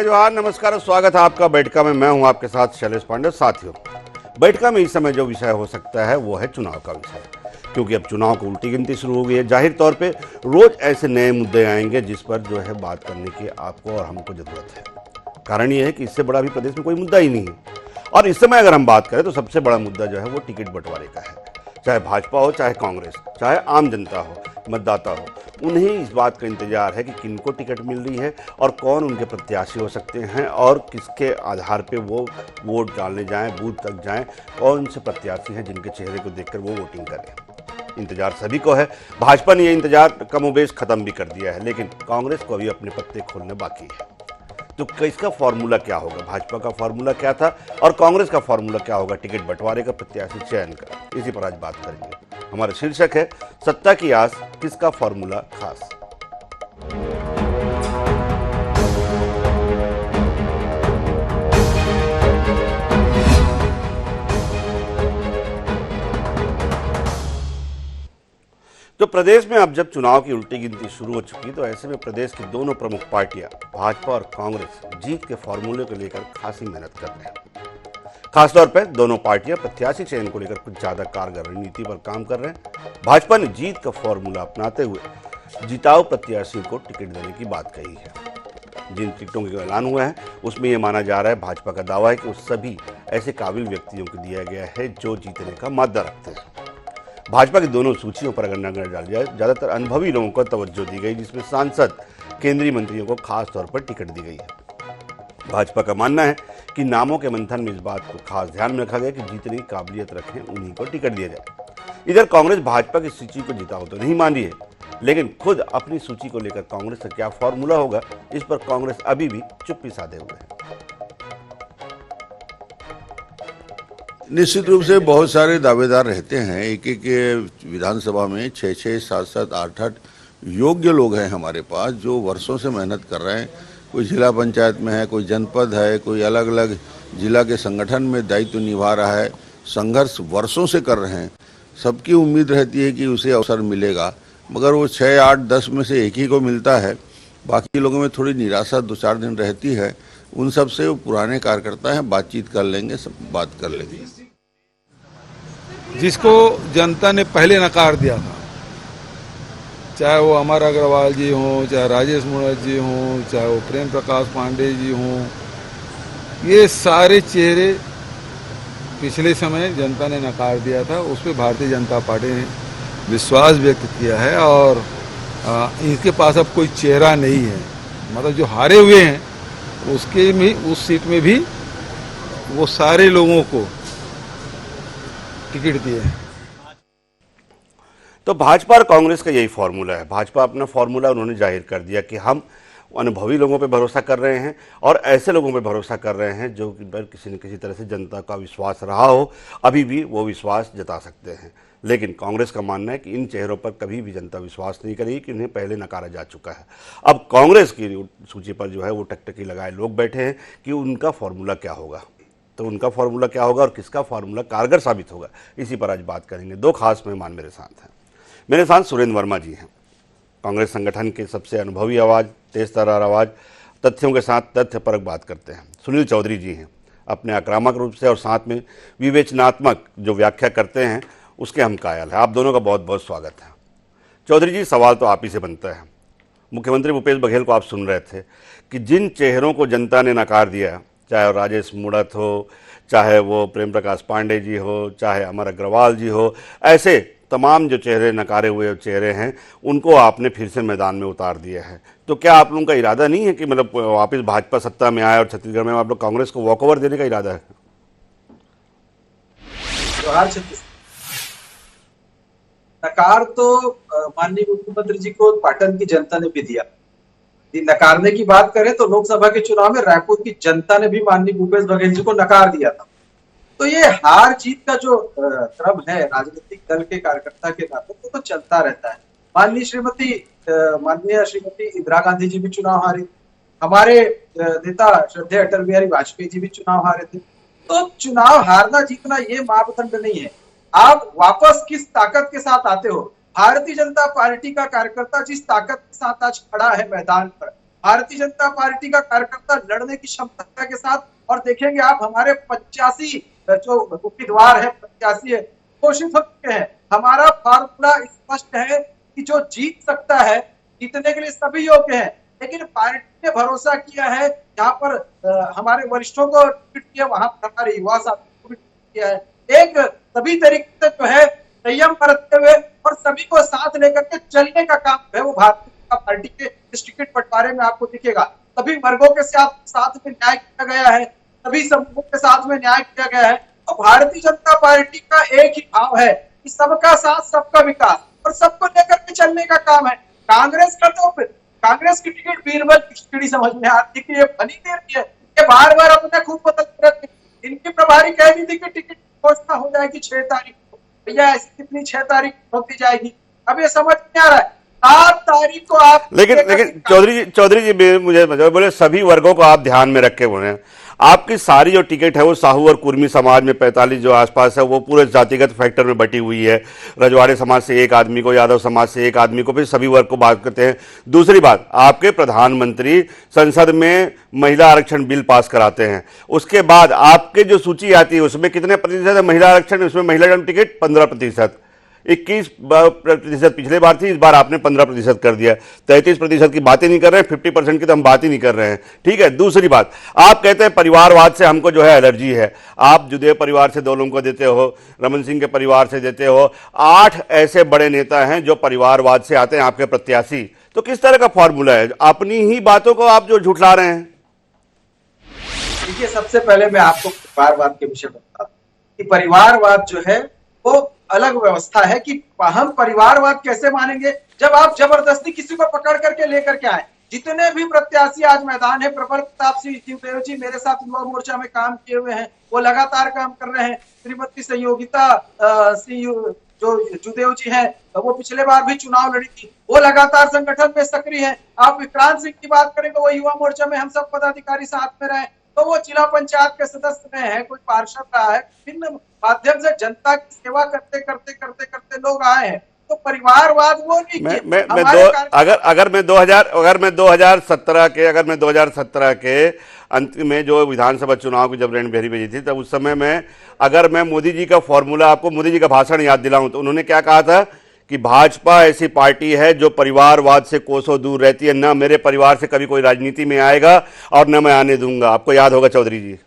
जय जोहार, नमस्कार और स्वागत है आपका बैठका में। मैं हूं आपके साथ शैलेश पांडे। साथियों, बैठका में इस समय जो विषय हो सकता है वो है चुनाव का विषय, क्योंकि अब चुनाव को उल्टी गिनती शुरू हो गई है। जाहिर तौर पे रोज ऐसे नए मुद्दे आएंगे जिस पर जो है बात करने की आपको और हमको जरूरत है। कारण ये है कि इससे बड़ा भी प्रदेश में कोई मुद्दा ही नहीं है। और इस समय अगर हम बात करें तो सबसे बड़ा मुद्दा जो है वो टिकट बंटवारे का है। चाहे भाजपा हो, चाहे कांग्रेस, चाहे आम जनता हो, मतदाता हो, उन्हें इस बात का इंतजार है कि किनको टिकट मिल रही है और कौन उनके प्रत्याशी हो सकते हैं और किसके आधार पे वो वोट डालने जाएं, बूथ तक जाएं, कौन से प्रत्याशी हैं जिनके चेहरे को देखकर वो वोटिंग करें। इंतजार सभी को है। भाजपा ने ये इंतजार कमोबेश खत्म भी कर दिया है, लेकिन कांग्रेस को अभी अपने पत्ते खोलने बाकी है। तो इसका फॉर्मूला क्या होगा? भाजपा का फॉर्मूला क्या था और कांग्रेस का फॉर्मूला क्या होगा टिकट बंटवारे का, प्रत्याशी चयन का? इसी पर आज बात करेंगे। हमारा शीर्षक है सत्ता की आस, किसका फॉर्मूला खास। तो प्रदेश में अब जब चुनाव की उल्टी गिनती शुरू हो चुकी, तो ऐसे में प्रदेश की दोनों प्रमुख पार्टियां भाजपा और कांग्रेस जीत के फॉर्मूले को लेकर खासी मेहनत कर रहे हैं। खासतौर पर दोनों पार्टियां प्रत्याशी चयन को लेकर कुछ ज्यादा कारगर रणनीति पर काम कर रहे हैं। भाजपा ने जीत का फॉर्मूला अपनाते हुए जिताऊ प्रत्याशी को टिकट देने की बात कही है। जिन टिकटों का ऐलान हुआ है उसमें यह माना जा रहा है, भाजपा का दावा है कि उस सभी ऐसे काबिल व्यक्तियों को दिया गया है जो जीतने का मादा रखते हैं। भाजपा की दोनों सूचियों पर अगर नजर डाली जाए, ज्यादातर अनुभवी लोगों को तवज्जो दी गई, जिसमें सांसद, केंद्रीय मंत्रियों को खास तौर पर टिकट दी गई है। भाजपा का मानना है कि नामों के मंथन में इस बात को खास ध्यान में रखा गया कि जितनी काबिलियत रखें उन्हीं को टिकट दिया जाए। इधर कांग्रेस भाजपा की सूची को जिताऊ तो नहीं मान रही है, लेकिन खुद अपनी सूची को लेकर कांग्रेस का क्या फॉर्मूला होगा, इस पर कांग्रेस अभी भी चुप्पी साधे हुए है। निश्चित रूप से बहुत सारे दावेदार रहते हैं। एक एक विधानसभा में 6-6, 7-7, 8-8 योग्य लोग हैं हमारे पास जो वर्षों से मेहनत कर रहे हैं। कोई जिला पंचायत में है, कोई जनपद है, कोई अलग अलग जिला के संगठन में दायित्व निभा रहा है, संघर्ष वर्षों से कर रहे हैं। सबकी उम्मीद रहती है कि उसे अवसर मिलेगा, मगर वो 6, 8, 10 में से एक ही को मिलता है। बाकी लोगों में थोड़ी निराशा 2-4 दिन रहती है। उन सब से वो पुराने कार्यकर्ता हैं, बातचीत कर लेंगे, सब बात कर लेंगे। जिसको जनता ने पहले नकार दिया था, चाहे वो अमर अग्रवाल जी हों, चाहे राजेश मुणत जी हों, चाहे वो प्रेम प्रकाश पांडे जी हों, ये सारे चेहरे पिछले समय जनता ने नकार दिया था। उस पर भारतीय जनता पार्टी ने विश्वास व्यक्त किया है और इनके पास अब कोई चेहरा नहीं है। मतलब जो हारे हुए हैं उसके भी, उस सीट में भी वो सारे लोगों को टिकट दिए हैं। तो भाजपा और कांग्रेस का यही फॉर्मूला है। भाजपा अपना फॉर्मूला उन्होंने जाहिर कर दिया कि हम अनुभवी लोगों पे भरोसा कर रहे हैं और ऐसे लोगों पे भरोसा कर रहे हैं जो पर किसी न किसी तरह से जनता का विश्वास रहा हो, अभी भी वो विश्वास जता सकते हैं। लेकिन कांग्रेस का मानना है कि इन चेहरों पर कभी भी जनता विश्वास नहीं करेगी, कि उन्हें पहले नकारा जा चुका है। अब कांग्रेस की सूची पर जो है वो टकटकी लगाए लोग बैठे हैं कि उनका फॉर्मूला क्या होगा। तो उनका फॉर्मूला क्या होगा और किसका फॉर्मूला कारगर साबित होगा, इसी पर आज बात करेंगे। दो खास मेहमान मेरे साथ हैं। मेरे साथ सुरेंद्र वर्मा जी हैं, कांग्रेस संगठन के सबसे अनुभवी आवाज़, तेज तर्रार आवाज़, तथ्यों के साथ तथ्यपरक बात करते हैं। सुनील चौधरी जी हैं, अपने आक्रामक रूप से और साथ में विवेचनात्मक जो व्याख्या करते हैं उसके हम कायल हैं। आप दोनों का बहुत बहुत स्वागत है। चौधरी जी, सवाल तो आप ही से बनता है। मुख्यमंत्री भूपेश बघेल को आप सुन रहे थे कि जिन चेहरों को जनता ने नकार दिया, चाहे वो राजेश मुणत हो, चाहे वो प्रेम प्रकाश पांडे जी हो, चाहे अमर अग्रवाल जी हो, ऐसे तमाम जो चेहरे नकारे हुए चेहरे हैं उनको आपने फिर से मैदान में उतार दिया है। तो क्या आप लोगों का इरादा नहीं है कि मतलब वापस भाजपा सत्ता में आए और छत्तीसगढ़ में आप लोग कांग्रेस को वॉकओवर देने का इरादा है? नकार तो माननीय मुख्यमंत्री जी को पाटन की जनता ने भी दिया। नकारने की बात करें तो लोकसभा के चुनाव में रायपुर की जनता ने भी माननीय भूपेश बघेल जी को नकार दिया था। तो ये हार जीत का जो क्रम है राजनीतिक दल के कार्यकर्ता के नाते तो चलता रहता है। माननीय श्रीमती इंदिरा गांधी जी भी चुनाव हारी, हमारे नेता श्रद्धेय अटल बिहारी वाजपेयी जी भी चुनाव हारे थे। तो चुनाव हारना जीतना ये मापदंड नहीं है। आप वापस किस ताकत के साथ आते हो। भारतीय जनता पार्टी का कार्यकर्ता जिस ताकत के साथ आज खड़ा है मैदान पर, भारतीय जनता पार्टी का कार्यकर्ता लड़ने की क्षमता के साथ, और देखेंगे आप हमारे 85 जो उम्मीदवार है, 85 है, घोषित हो चुके हैं। हमारा फार्मूला स्पष्ट है कि जो जीत सकता है, जीतने के लिए सभी योग्य हैं, लेकिन पार्टी ने भरोसा किया है, जहां पर हमारे वरिष्ठों को टिकट दिया, वहां पर हमारे युवा साथियों को भी टिकट दिया है। एक सभी तरीके से जो है संयम बरतते हुए और सभी को साथ लेकर के चलने का काम है, वो भारतीय जनता पार्टी के इस टिकट बंटवारे में आपको दिखेगा। सभी वर्गों के साथ में न्याय किया गया है, सभी समूहों के साथ में न्याय किया गया है। तो भारतीय जनता पार्टी का एक ही भाव है कि सबका साथ, सबका विकास, और सबको लेकर के चलने का काम है। कांग्रेस का तो कांग्रेस की टिकट बीरबल की खिचड़ी समझ में आती है, ये बनी देर की है, ये बार बार अपने खूब बदलते रहते हैं। इनकी प्रभारी कह दी थी कि टिकट घोषणा हो जाएगी 6 तारीख को, भैया ऐसी कितनी 6 तारीख को होती जाएगी, अब ये समझ नहीं आ रहा है। 7 तारीख को आप लेकिन चौधरी जी मुझे बोले सभी वर्गों को आप ध्यान में रखे हुए हैं। आपकी सारी जो टिकट है वो साहू और कुर्मी समाज में 45 जो आसपास है वो पूरे जातिगत फैक्टर में बटी हुई है। रजवाड़े समाज से एक आदमी को, यादव समाज से एक आदमी को, फिर सभी वर्ग को बात करते हैं। दूसरी बात, आपके प्रधानमंत्री संसद में महिला आरक्षण बिल पास कराते हैं, उसके बाद आपके जो सूची आती है उसमें कितने प्रतिशत है महिला आरक्षण? उसमें महिला टिकट 15%, 21% पिछले बार थी, इस बार आपने 15% कर दिया। 33% की बातें नहीं कर रहे हैं, 50% की तो हम बात ही नहीं कर रहे हैं। ठीक है। दूसरी बात, आप कहते हैं परिवारवाद से हमको जो है एलर्जी है। आप जुदेव परिवार से 2 लोगों को देते हो, रमन सिंह के परिवार से देते हो, 8 ऐसे बड़े नेता हैं जो परिवारवाद से आते हैं आपके प्रत्याशी। तो किस तरह का फॉर्मूला है? अपनी ही बातों को आप जो झुठला रहे हैं। देखिए, सबसे पहले मैं आपको परिवारवाद के विषय बता दूं कि परिवारवाद जो है वो अलग व्यवस्था है कि हम परिवारवाद कैसे मानेंगे जब आप जबरदस्ती किसी को पकड़ करके लेकर के आए। जितने भी प्रत्याशी आज मैदान है, प्रबल प्रताप सिंह जी मेरे साथ युवा मोर्चा में काम किए हुए हैं, वो लगातार काम कर रहे हैं। श्रीमती संयोगिता सिंह जो जुदेव जी हैं, वो पिछले बार भी चुनाव लड़ी थी, वो लगातार संगठन में सक्रिय है। आप विक्रांत सिंह की बात करें तो वो युवा मोर्चा में हम सब पदाधिकारी साथ में रहे, तो वो जिला पंचायत के सदस्य में है, कोई पार्षद रहा है, विभिन्न माध्यम से जनता की सेवा करते करते करते करते लोग आए हैं। तो परिवारवाद वो नहीं अगर मैं 2017 के अंत में जो विधानसभा चुनाव की जब रेणु बेरी भेजी थी, तब उस समय में अगर मैं मोदी जी का फॉर्मूला, आपको मोदी जी का भाषण याद दिलाऊं, तो उन्होंने क्या कहा था कि भाजपा ऐसी पार्टी है जो परिवारवाद से कोसों दूर रहती है। ना मेरे परिवार से कभी कोई राजनीति में आएगा और न मैं आने दूंगा। आपको याद होगा चौधरी जी।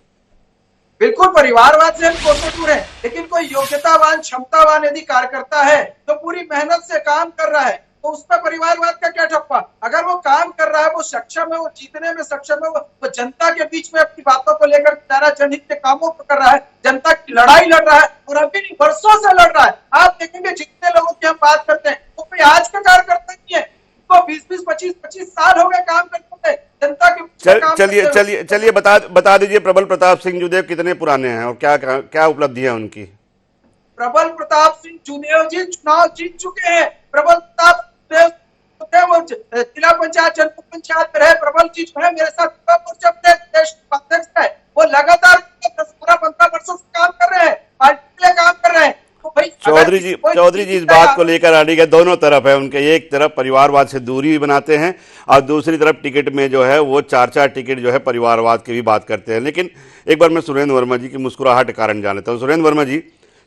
बिल्कुल, परिवारवाद से हम कोसों दूर है, लेकिन कोई योग्यतावान, क्षमतावान यदि कार्यकर्ता है जो पूरी मेहनत से काम कर रहा है, तो उस पर परिवारवाद का क्या ठप्पा? अगर वो काम कर रहा है, वो सक्षम है, वो जीतने में सक्षम है, वो जनता के बीच में अपनी बातों को लेकर जनहित के कामों को कर रहा है, जनता की लड़ाई लड़ रहा है, और अभी नहीं वर्षों से लड़ रहा है। आप देखेंगे जितने लोगों की हम बात करते हैं वो कोई आज का कार्यकर्ता नहीं है, तो 20-20, 25-25 साल हो गए काम करते हैं जनता के। चलिए बता दीजिए, प्रबल प्रताप सिंह जुदेव कितने पुराने हैं और क्या क्या उपलब्धि है उनकी? प्रबल प्रताप सिंह जुदेव जी चुनाव जीत चुके हैं। प्रबल प्रताप वो जिला पंचायत, जनपद पंचायत में रहे। प्रबल जी जो है मेरे साथ प्रदेश अध्यक्ष है, वो लगातार 10-15 वर्षों से काम कर रहे हैं, पार्टी के लिए काम कर रहे हैं। चौधरी जी इस बात को लेकर आने के दोनों तरफ है उनके। एक तरफ परिवारवाद से दूरी बनाते हैं और दूसरी तरफ टिकट में जो है वो 4-4 टिकट जो है परिवारवाद की भी बात करते हैं। लेकिन एक बार मैं सुरेंद्र वर्मा जी की मुस्कुराहट के कारण जान लेता हूँ। सुरेंद्र वर्मा जी,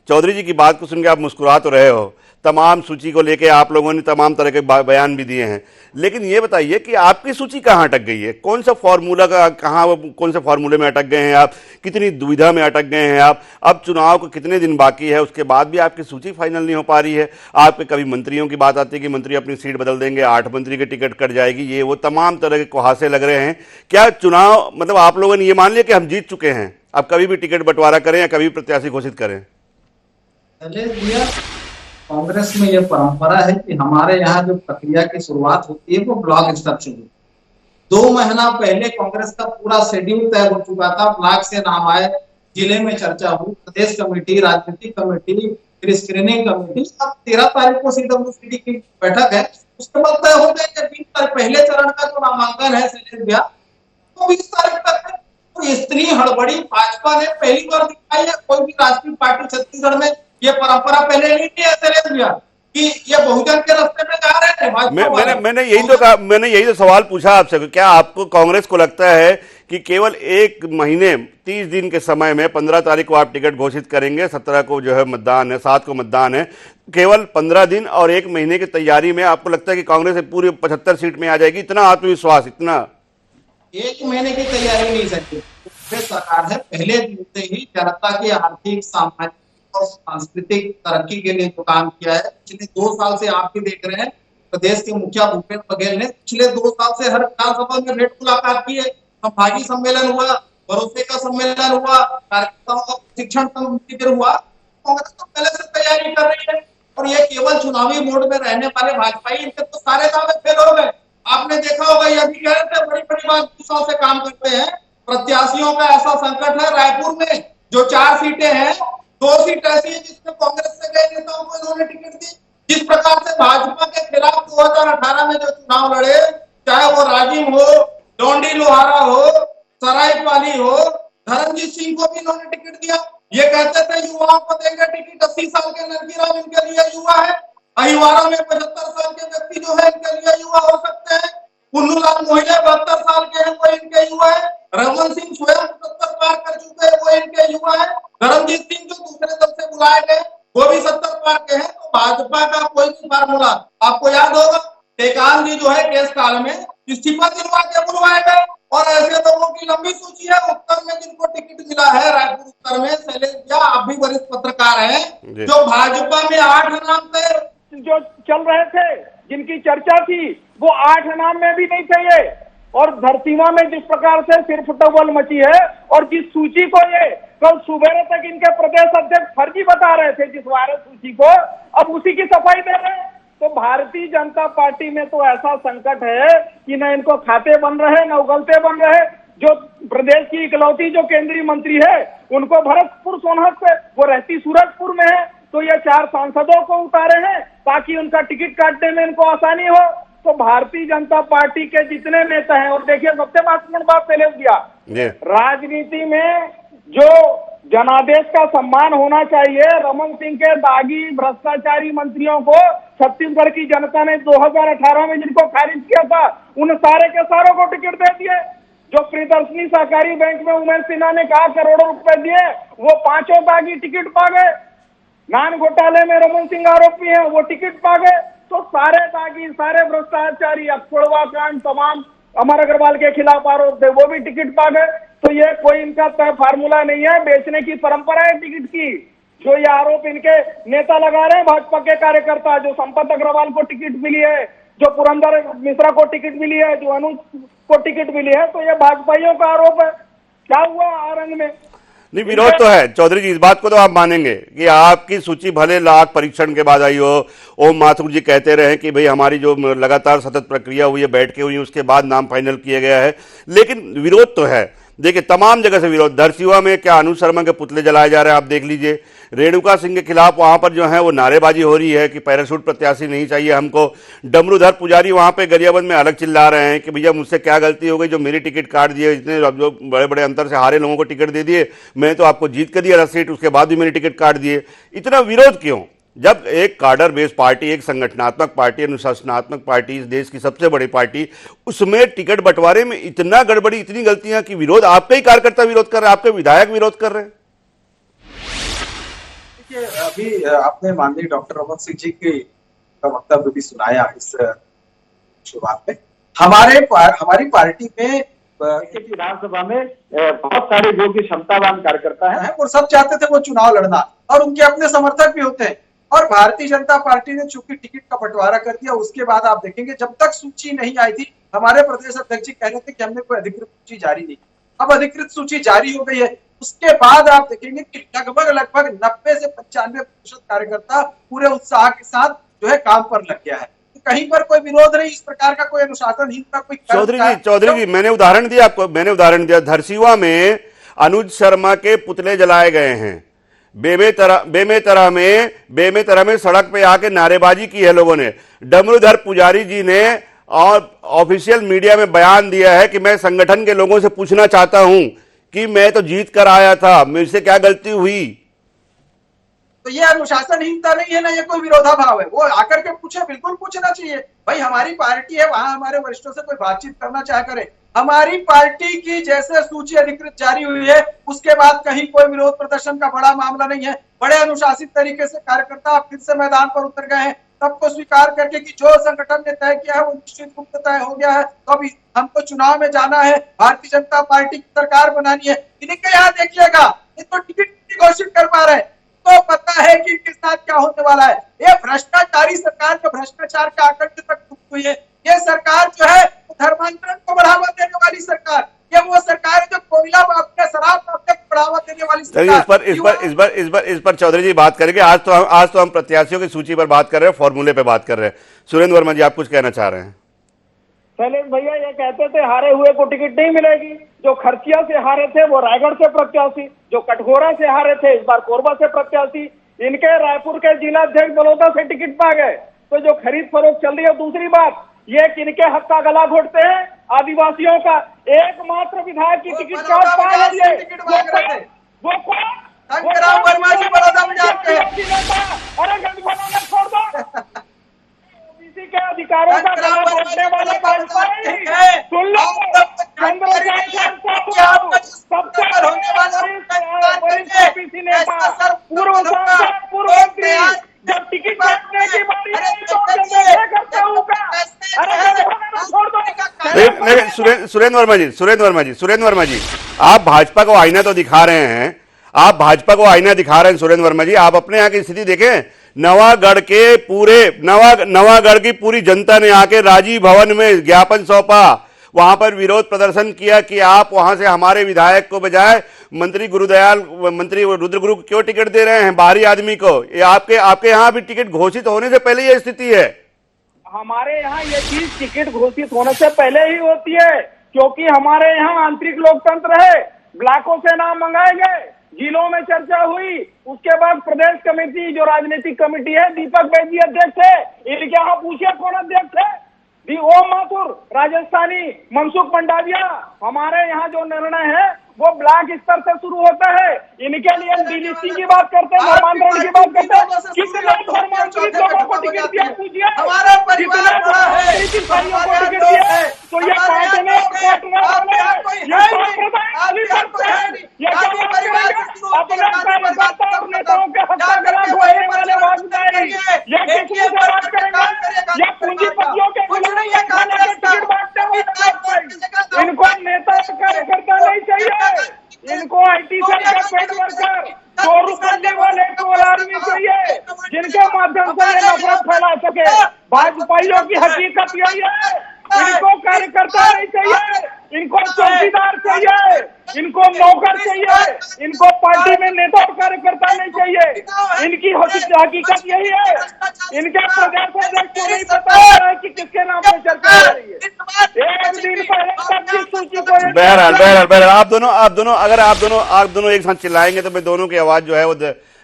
चौधरी जी की बात को सुन के आप मुस्कुरा तो रहे हो, तमाम सूची को लेके आप लोगों ने तमाम तरह के बयान भी दिए हैं, लेकिन ये बताइए कि आपकी सूची कहाँ अटक गई है? कौन सा फॉर्मूला का कौन से फॉर्मूले में अटक गए हैं आप? कितनी दुविधा में अटक गए हैं आप? अब चुनाव को कितने दिन बाकी है, उसके बाद भी आपकी सूची फाइनल नहीं हो पा रही है। आपके कभी मंत्रियों की बात आती है कि मंत्री अपनी सीट बदल देंगे, 8 मंत्री की टिकट कट जाएगी, ये वो तमाम तरह के कुहासे लग रहे हैं। क्या चुनाव मतलब आप लोगों ने ये मान लिया कि हम जीत चुके हैं, अब कभी भी टिकट बंटवारा करें या कभी प्रत्याशी घोषित करें? कांग्रेस में यह परंपरा है कि हमारे यहाँ जो प्रक्रिया की शुरुआत होती है वो ब्लॉक स्तर से होती है। 2 महीना पहले कांग्रेस का पूरा शेड्यूल तय हो चुका था। ब्लॉक से नाम आए, जिले में चर्चा हुई, प्रदेश कमेटी, राजनीतिक कमेटी, फिर स्क्रीनिंग कमेटी। अब 13 तारीख को CWCD की बैठक है, उसके बाद तय हो जाएगा 20 तारीख पहले चरण का जो नामांकन है शैलेश भैया, तो 20 तारीख तक है। तो इतनी हड़बड़ी भाजपा ने पहली बार दिखाई है। कोई भी राजनीतिक पार्टी छत्तीसगढ़ में ये परंपरा पहले नहीं थी शैलेश भैया कि ये बहुजन के रास्ते में जा रहे थे भाजपा वाले। मैंने यही तो कहा, मैंने यही तो सवाल पूछा आपसे कि क्या आपको कांग्रेस को लगता है कि केवल एक महीने 30 दिन के समय में 15 तारीख को आप टिकट घोषित करेंगे, 17 को जो है मतदान है, 7 को मतदान है, केवल 15 दिन और एक महीने की तैयारी में आपको लगता है कि कांग्रेस पूरी 75 सीट में आ जाएगी? इतना आत्मविश्वास, इतना? एक महीने की तैयारी नहीं सकती सरकार है। पहले दिन से ही जनता की आर्थिक, सामाजिक और सांस्कृतिक तरक्की के लिए जो काम किया है, पिछले 2 साल से आप भी देख रहे हैं, प्रदेश के मुखिया भूपेश बघेल ने पिछले 2 साल से हर विधानसभा में भेंट मुलाकात की है, संभागीय सम्मेलन हुआ, भरोसे का सम्मेलन हुआ, कार्यकर्ताओं का प्रशिक्षण शिविर हुआ। कांग्रेस तो पहले से तैयारी कर रही है और ये केवल चुनावी मोड में रहने वाले भाजपाई, इनके तो सारे दावे फेल हो गए। आपने देखा होगा, ये भी कह रहे थे बड़ी बड़ी बात 2 साल से काम करते हैं। प्रत्याशियों का ऐसा संकट है, रायपुर में जो 4 सीटें हैं, 2 सीट ऐसी है जिसमें कांग्रेस से गए नेताओं को इन्होंने टिकट दी। जिस प्रकार से भाजपा के खिलाफ 2018 में जो चुनाव लड़े, चाहे वो राजिम हो, डोंडी लोहारा हो, सरायपाली हो, धर्मजीत सिंह को भी इन्होंने टिकट दिया। ये कहते थे युवाओं को देंगे टिकट, 80 साल के नरकीराम इनके लिए युवा है, अहिवारा में 75 साल के व्यक्ति जो है इनके लिए युवा हो सकते हैं, पुन्नूलाल मोहिले 72 साल के हैं, वो इनके युवा है, रमन सिंह स्वयं 70 पार कर चुके हैं, वो इनके युवा है, धर्मजीत सिंह जो दूसरे दल से बुलाए गए वो भी 70 पार के हैं। तो भाजपा का कोई भी फार्मूला, आपको याद होगा टेकाम जी जो है केस काल में इस्तीफा दिलवा के बुलवाए गए, और ऐसे लोगों की लंबी सूची है। उत्तर में जिनको टिकट मिला है, रायपुर उत्तर में शैलेश झा, आप भी वरिष्ठ पत्रकार हैं, जो भाजपा में 8 नाम थे जो चल रहे थे, जिनकी चर्चा थी, वो 8 नाम में भी नहीं थे ये। और धरतीमा में जिस प्रकार से सिर्फ टवल मची है, और जिस सूची को ये कल सुबह तक इनके प्रदेश अध्यक्ष फर्जी बता रहे थे, जिस वायरस सूची को, अब उसी की सफाई दे रहे हैं। तो भारतीय जनता पार्टी में तो ऐसा संकट है कि न इनको खाते बन रहे, न उगलते बन रहे। जो प्रदेश की इकलौती जो केंद्रीय मंत्री है, उनको भरतपुर सोनहत पे, वो रहती सूरजपुर में है, तो ये 4 सांसदों को उतारे हैं ताकि उनका टिकट काटने में इनको आसानी हो। तो भारतीय जनता पार्टी के जितने नेता हैं, और देखिए सबसे महत्वपूर्ण बात पहले दिया, राजनीति में जो जनादेश का सम्मान होना चाहिए, रमन सिंह के दागी भ्रष्टाचारी मंत्रियों को छत्तीसगढ़ की जनता ने 2018 में जिनको खारिज किया था, उन सारे के सारों को टिकट दे दिए। जो प्रियदर्शनी सहकारी बैंक में उमेश सिन्हा ने कहा करोड़ों रुपए दिए, वो 5 दागी टिकट पा गए। नान घोटाले में रमन सिंह आरोपी हैं, वो टिकट पा गए। तो सारे दागी, सारे भ्रष्टाचारी, अक्षोड़वा कांड, तमाम अमर अग्रवाल के खिलाफ आरोप थे, वो भी टिकट पा गए। तो ये कोई इनका तय फार्मूला नहीं है, बेचने की परंपरा है टिकट की। जो ये आरोप इनके नेता लगा रहे हैं, भाजपा के कार्यकर्ता, जो संपत अग्रवाल को टिकट मिली है, जो पुरंदर मिश्रा को टिकट मिली है, जो अनुज को टिकट मिली है, तो ये भाजपाइयों का आरोप है। क्या हुआ आरंग में? नहीं, विरोध तो है चौधरी जी, इस बात को तो आप मानेंगे कि आपकी सूची भले लाख परीक्षण के बाद आई हो। ओम माथुर जी कहते रहे कि भाई हमारी जो लगातार सतत प्रक्रिया हुई है, बैठ के हुई है, उसके बाद नाम फाइनल किया गया है, लेकिन विरोध तो है। देखिए तमाम जगह से विरोध, धरसीवा में क्या अनुज शर्मा के पुतले जलाए जा रहे हैं, आप देख लीजिए। रेणुका सिंह के खिलाफ वहां पर जो है वो नारेबाजी हो रही है कि पैराशूट प्रत्याशी नहीं चाहिए हमको। डमरूधर पुजारी वहां पे गरियाबंद में अलग चिल्ला रहे हैं कि भैया मुझसे क्या गलती हो गई जो मेरी टिकट काट दिए, इतने जो बड़े बड़े अंतर से हारे लोगों को टिकट दे दिए, मैं तो आपको जीत कर दिया 10 सीट, उसके बाद भी मेरी टिकट काट दिए। इतना विरोध क्यों, जब एक कार्डर बेस्ड पार्टी, एक संगठनात्मक पार्टी, अनुशासनात्मक पार्टी, इस देश की सबसे बड़ी पार्टी, उसमें टिकट बंटवारे में इतना गड़बड़ी, इतनी गलतियां कि विरोध आपके ही कार्यकर्ता विरोध कर रहे हैं, आपके विधायक विरोध कर रहे हैं। देखिए अभी आपने माननीय डॉक्टर रमन सिंह जी का वक्तव्य भी सुनाया इस शुरुआत में। हमारी पार्टी में विधानसभा में बहुत सारे योग्य क्षमतावान कार्यकर्ता हैं, वो सब चाहते थे वो चुनाव लड़ना, और उनके अपने समर्थक भी होते हैं। और भारतीय जनता पार्टी ने चूंकि टिकट का बंटवारा कर दिया, उसके बाद आप देखेंगे जब तक सूची नहीं आई थी, हमारे प्रदेश अध्यक्ष जी कह रहे थे कि हमने कोई अधिकृत सूची जारी नहीं, अब अधिकृत सूची जारी हो गई है। उसके बाद आप देखेंगे कि लगभग 90 से 95% कार्यकर्ता पूरे उत्साह के साथ जो है काम पर लग गया है। तो कहीं पर कोई विरोध नहीं, इस प्रकार का कोई अनुशासनहीनता, कोई चौधरी जी मैंने उदाहरण दिया आपको, मैंने उदाहरण दिया, धरसीवा में अनुज शर्मा के पुतले जलाए गए हैं, बेमेतरा में सड़क पे आके नारेबाजी की है लोगों ने। डमरूधर पुजारी जी ने और ऑफिशियल मीडिया में बयान दिया है कि मैं संगठन के लोगों से पूछना चाहता हूं कि मैं तो जीत कर आया था, मेरे से क्या गलती हुई। तो ये अनुशासनहीनता नहीं है ना, ये कोई विरोधाभाव है। वो आकर के पूछे, बिल्कुल पूछना चाहिए भाई, हमारी पार्टी है, वहां हमारे वरिष्ठों से कोई बातचीत करना चाह करे। हमारी पार्टी की जैसे सूची अधिकृत जारी हुई है, उसके बाद कहीं कोई विरोध प्रदर्शन का बड़ा मामला नहीं है। बड़े अनुशासित तरीके से कार्यकर्ता फिर से मैदान पर उतर गए हैं, सबको स्वीकार करके कि जो संगठन ने तय किया है वो निश्चित रूप से तय हो गया है। तो अभी हमको चुनाव में जाना है, भारतीय जनता पार्टी की सरकार बनानी है। इनके यहाँ देखिएगा, ये तो टिकट नहीं घोषित कर पा रहे, तो पता है कि इनके साथ क्या होने वाला है। ये भ्रष्टाचारी सरकार जो भ्रष्टाचार के आकंठ तक डूबी हुई है, ये सरकार जो है धर्मांतरण को बढ़ावा देने वाली सरकार, ये वो सरकार है जो कोयला माफिया, शराब माफिया को बढ़ावा देने वाली सरकार। इस पर चौधरी जी बात करेंगे। आज तो हम प्रत्याशियों की सूची पर बात कर रहे हैं, फॉर्मूले पे बात कर रहे हैं। सुरेंद्र वर्मा जी, आप कुछ कहना चाह रहे हैं? शैलेश भैया ये कहते थे हारे हुए को टिकट नहीं मिलेगी। जो खर्चिया से हारे थे वो रायगढ़ से प्रत्याशी, जो कटघोरा से हारे थे इस बार कोरबा से प्रत्याशी, इनके रायपुर के जिला अध्यक्ष बलौदा से टिकट पा गए। तो जो खरीद फरोख्त चल रही है, दूसरी बात ये किनके हक का गला घोटते हैं, आदिवासियों का। एकमात्र विधायक की टिकट का पा है, वो कौन? शंकरराव वर्मा जी बड़ौदा में जाते हैं। अरे गठबंधन छोड़ दो, ओबीसी के अधिकारों का गला घोटने वाले भाजपा नहीं। सुन लो, ओबीसी नेता, पूर्व सांसद, पूर्व मंत्री, जब टिकट काटने की बारी आई तो करता होगा। अरे छोड़ दो। सुरेंद्र वर्मा जी, आप भाजपा को आईना तो दिखा रहे हैं, आप भाजपा को आईना दिखा रहे हैं। सुरेंद्र वर्मा जी, आप अपने यहाँ की स्थिति देखें। नवागढ़ की पूरी जनता ने आके राजीव भवन में ज्ञापन सौंपा, वहां पर विरोध प्रदर्शन किया कि आप वहां से हमारे विधायक को बजाय मंत्री रुद्रगुरु को क्यों टिकट दे रहे हैं, बाहरी आदमी को। ये आपके यहाँ भी टिकट घोषित होने से पहले ये स्थिति है। हमारे यहाँ ये चीज टिकट घोषित होने से पहले ही होती है, क्योंकि हमारे यहाँ आंतरिक लोकतंत्र है। ब्लॉकों से नाम मंगाए गए, जिलों में चर्चा हुई, उसके बाद प्रदेश कमेटी जो राजनीतिक कमेटी है, दीपक बैजी अध्यक्ष है, इनके यहाँ पूछे कौन अध्यक्ष है, ओम माथुर, राजस्थानी, मनसुख मंडाविया। हमारे यहाँ जो निर्णय है वो ब्लॉक स्तर से शुरू होता है। इनके लिए डीलीसी की बात करते हैं, धर्मांतरण की बात करते हैं। कितने धर्मांतरित लोगों को टिकट दिया पूछिए, हमारा परिवार बड़ा है, भाइयों को टिकट दिया। तो ये काटने अपने कार्यकर्ता और नेताओं के हक का गला घोटने वाले वाजपेयी, ये किसी से बात करेंगे, ये पूंजीपतियों के टिकट बांटने वाले वाजपेयी। इनको नेता कार्यकर्ता नहीं चाहिए, इनको आईटी सेल का पेट वर्कर, चोरू करने वाले टोल आर्मी चाहिए, जिनके माध्यम से ये नफरत फैला सके। भाजपाइयों की हकीकत यही है, इनको कार्यकर्ता नहीं चाहिए, इनको चौकीदार चाहिए, इनको नौकर चाहिए, इनको पार्टी में नेता और कार्यकर्ता नहीं चाहिए। इनकी हकीकत यही है। इनके प्रदेश अध्यक्ष को नहीं पता है कि किसके नाम पे चर्चा हो रही है। एक दिन पहले तक की सूची को बहरहाल आप दोनों एक साथ चिल्लाएंगे तो मैं दोनों की आवाज जो है वो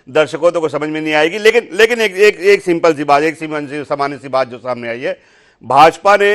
दर्शकों तो को समझ में नहीं आएगी। लेकिन एक सिंपल सी बात, एक सामान्य सी बात जो सामने आई है, भाजपा ने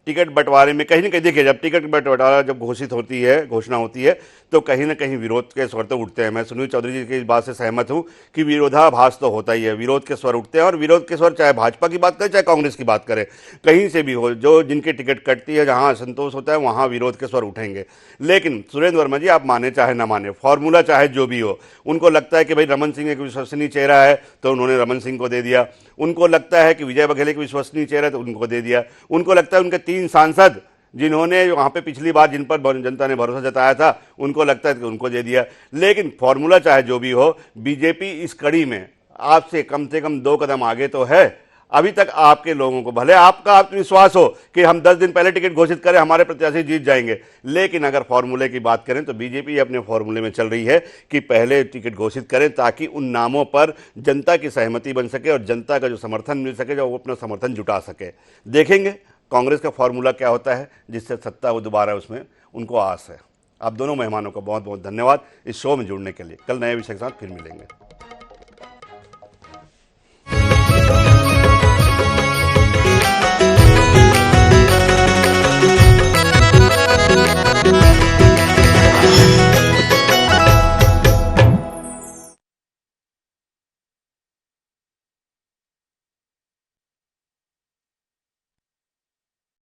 टिकट बंटवारे में कहीं ना कहीं, देखिए जब टिकट बंटवारा जब घोषणा होती है तो कहीं ना कहीं विरोध के स्वर तो उठते हैं। मैं सुनील चौधरी जी की इस बात से सहमत हूं कि विरोधाभास तो होता ही है, विरोध के स्वर उठते हैं। और विरोध के स्वर चाहे भाजपा की बात करें चाहे कांग्रेस की बात करें, कहीं से भी हो, जो जिनकी टिकट कटती है, जहां असंतोष होता है वहां विरोध के स्वर उठेंगे। लेकिन सुरेंद्र वर्मा जी, आप माने चाहे ना माने, फॉर्मूला चाहे जो भी हो, उनको लगता है कि भाई रमन सिंह एक विश्वसनीय चेहरा है तो उन्होंने रमन सिंह को दे दिया, उनको लगता है कि विजय बघेल एक विश्वसनीय चेहरा है तो उनको दे दिया, उनको लगता है उनके 3 सांसद जिन्होंने वहां पे पिछली बार जिन पर जनता ने भरोसा जताया था उनको लगता है कि उनको दे दिया। लेकिन फॉर्मूला चाहे जो भी हो, बीजेपी इस कड़ी में आपसे कम से कम 2 कदम आगे तो है। अभी तक आपके लोगों को, भले आपका आत्मविश्वास हो कि हम 10 दिन पहले टिकट घोषित करें हमारे प्रत्याशी जीत जाएंगे, लेकिन अगर फॉर्मूले की बात करें तो बीजेपी अपने फॉर्मूले में चल रही है कि पहले टिकट घोषित करें ताकि उन नामों पर जनता की सहमति बन सके और जनता का जो समर्थन मिल सके, जो वो अपना समर्थन जुटा सके। देखेंगे कांग्रेस का फॉर्मूला क्या होता है जिससे सत्ता वो दोबारा उसमें उनको आस है। आप दोनों मेहमानों का बहुत बहुत धन्यवाद इस शो में जुड़ने के लिए। कल नए विषय के साथ फिर मिलेंगे।